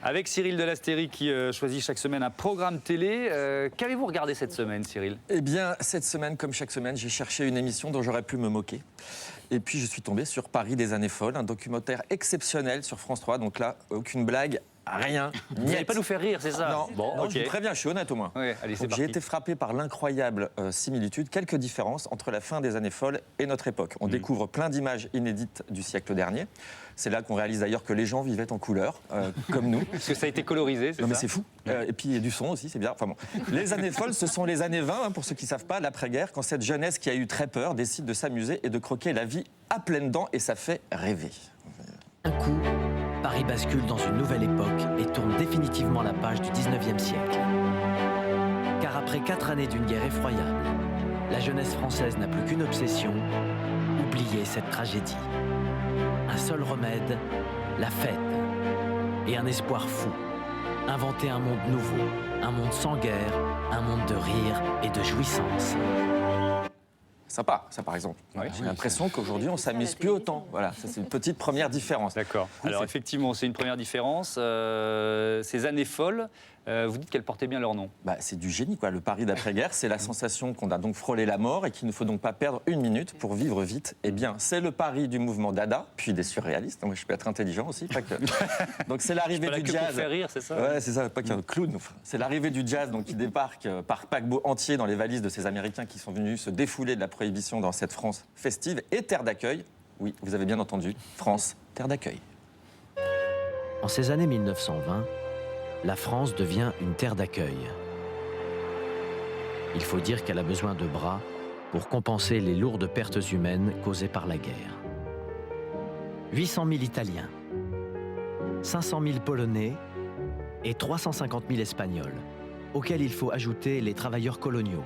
Avec Cyril Delastérie qui choisit chaque semaine un programme télé. Qu'avez-vous regardé cette semaine, Cyril? Eh bien, cette semaine, comme chaque semaine, j'ai cherché une émission dont j'aurais pu me moquer. Et puis, je suis tombé sur Paris des années folles, un documentaire exceptionnel sur France 3. Donc là, aucune blague, rien. Vous n'allez pas nous faire rire, c'est ça? Non, bon, non, ok. je vous préviens, je suis honnête au moins. Ouais, allez, c'est J'ai parti. été frappé par l'incroyable similitude, quelques différences entre la fin des années folles et notre époque. On découvre plein d'images inédites du siècle dernier. C'est là qu'on réalise d'ailleurs que les gens vivaient en couleur, comme nous. Parce que ça a été colorisé, c'est Non ça? mais c'est fou. Et puis il y a du son aussi, c'est bien. Enfin bon. Les années folles, ce sont les années 20, pour ceux qui ne savent pas, l'après-guerre, quand cette jeunesse qui a eu très peur décide de s'amuser et de croquer la vie à pleines dents, et ça fait rêver. Un coup, Paris bascule dans une nouvelle époque et tourne définitivement la page du 19e siècle. Car après 4 années d'une guerre effroyable, la jeunesse française n'a plus qu'une obsession, oublier cette tragédie. Un seul remède, la fête. Et un espoir fou, inventer un monde nouveau, un monde sans guerre, un monde de rire et de jouissance. Sympa, ça par exemple. Oui. J'ai l'impression qu'aujourd'hui on s'amuse plus autant. Voilà, ça c'est une petite première différence. D'accord. Alors effectivement, c'est une première différence. Ces années folles, vous dites qu'elles portaient bien leur nom. Bah, c'est du génie, quoi. Le Paris d'après-guerre, c'est la sensation qu'on a donc frôlé la mort et qu'il ne faut donc pas perdre une minute pour vivre vite. Eh bien, c'est le Paris du mouvement Dada, puis des surréalistes. Moi, je peux être intelligent aussi, pas que. Donc, c'est l'arrivée Voilà, du que pour jazz. faire rire, c'est ça? Ouais, c'est ça, pas qu'un clown. C'est l'arrivée du jazz, donc qui débarque par paquebot entier dans les valises de ces Américains qui sont venus se défouler de la prohibition dans cette France festive et terre d'accueil. Oui, vous avez bien entendu, France, terre d'accueil. En ces années 1920, la France devient une terre d'accueil. Il faut dire qu'elle a besoin de bras pour compenser les lourdes pertes humaines causées par la guerre. 800 000 Italiens, 500 000 Polonais et 350 000 Espagnols, auxquels il faut ajouter les travailleurs coloniaux.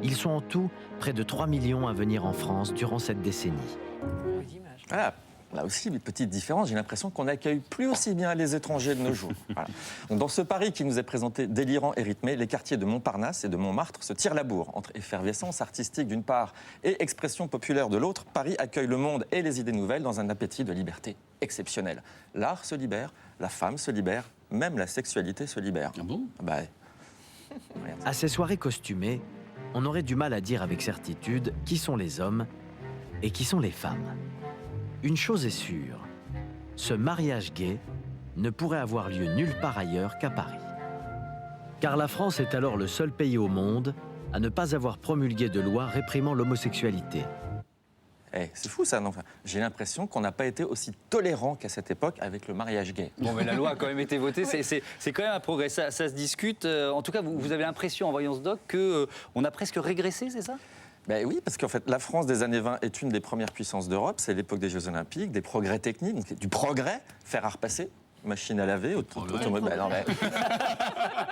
Ils sont en tout près de 3 millions à venir en France durant cette décennie. Voilà. Là aussi, les petites différences, j'ai l'impression qu'on n'accueille plus aussi bien les étrangers de nos jours. Voilà. Donc, dans ce Paris qui nous est présenté délirant et rythmé, les quartiers de Montparnasse et de Montmartre se tirent la bourre. Entre effervescence artistique d'une part et expression populaire de l'autre, Paris accueille le monde et les idées nouvelles dans un appétit de liberté exceptionnel. L'art se libère, la femme se libère, même la sexualité se libère. Ah bon? Bah, À ces soirées costumées, on aurait du mal à dire avec certitude qui sont les hommes et qui sont les femmes. Une chose est sûre, ce mariage gay ne pourrait avoir lieu nulle part ailleurs qu'à Paris. Car la France est alors le seul pays au monde à ne pas avoir promulgué de loi réprimant l'homosexualité. c'est fou ça, non? Enfin, j'ai l'impression qu'on n'a pas été aussi tolérant qu'à cette époque avec le mariage gay. Bon, mais la loi a quand même été votée, c'est quand même un progrès, ça se discute. En tout cas, vous avez l'impression, en voyant ce doc, qu'on a presque régressé, c'est ça? Ben oui, parce qu'en fait, la France des années 20 est une des premières puissances d'Europe. C'est l'époque des Jeux Olympiques, des progrès techniques, donc du progrès, fer à repasser, machine à laver, automobile. Ben non, mais...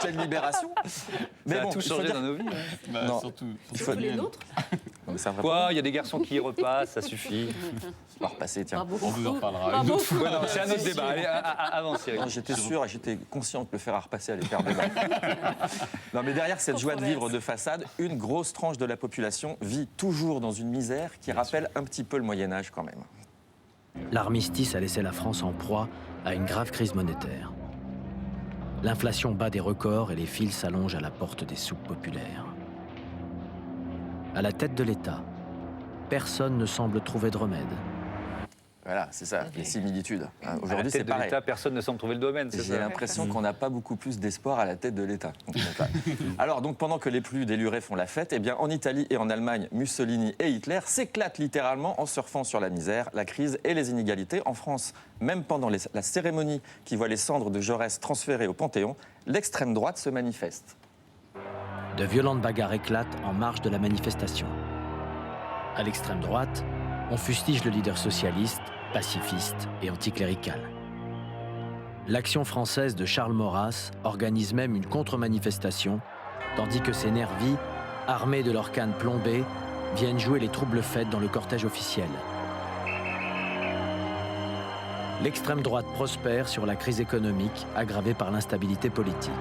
Quelle libération! Ça a tout il faut changé dire- dans nos vies. Bah, Non. surtout. il faut- les nôtres. Non, mais c'est un vrai Quoi? Il y a des garçons qui y repassent, ça suffit. On va repasser, tiens. On vous en reparlera Pas une autre beaucoup. fois. Ouais, non, c'est un autre débat. Allez, avance, Cyril. Non, j'étais sûr et j'étais conscient que le fer à repasser allait faire débat. Non, mais derrière cette joie de vivre de façade, une grosse tranche de la population vit toujours dans une misère qui rappelle un petit peu le Moyen-Âge quand même. L'armistice a laissé la France en proie à une grave crise monétaire. L'inflation bat des records et les files s'allongent à la porte des soupes populaires. À la tête de l'État, personne ne semble trouver de remède. Voilà, c'est ça, les similitudes. À la Aujourd'hui, tête c'est de pareil. l'État, personne ne semble trouver le domaine, c'est J'ai ça? l'impression qu'on n'a pas beaucoup plus d'espoir à la tête de l'État. Alors, donc, pendant que les plus délurés font la fête, eh bien, en Italie et en Allemagne, Mussolini et Hitler s'éclatent littéralement en surfant sur la misère, la crise et les inégalités. En France, même pendant la cérémonie qui voit les cendres de Jaurès transférées au Panthéon, l'extrême droite se manifeste. De violentes bagarres éclatent en marge de la manifestation. À l'extrême droite, on fustige le leader socialiste, pacifiste et anticlérical. L'Action française de Charles Maurras organise même une contre-manifestation, tandis que ses nervis, armés de leurs cannes plombées, viennent jouer les troubles fêtes dans le cortège officiel. L'extrême droite prospère sur la crise économique aggravée par l'instabilité politique.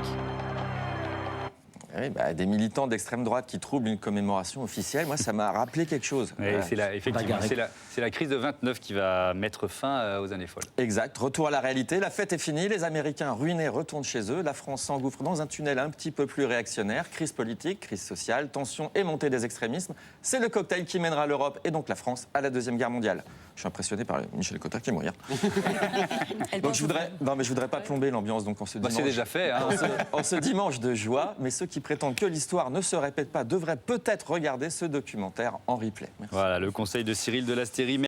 Oui, des militants d'extrême droite qui troublent une commémoration officielle, moi, ça m'a rappelé quelque chose. Effectivement, c'est la crise de 29 qui va mettre fin aux années folles. Exact. Retour à la réalité. La fête est finie. Les Américains ruinés retournent chez eux. La France s'engouffre dans un tunnel un petit peu plus réactionnaire. Crise politique, crise sociale, tension et montée des extrémismes. C'est le cocktail qui mènera l'Europe et donc la France à la Deuxième Guerre mondiale. Je suis impressionné par Michel Cotta qui est mourir. Donc je voudrais pas plomber l'ambiance donc en ce dimanche. C'est déjà fait. Hein. En ce dimanche de joie, mais ceux qui prétendent que l'histoire ne se répète pas devraient peut-être regarder ce documentaire en replay. Merci. Voilà, le conseil de Cyril de Lasteyrie.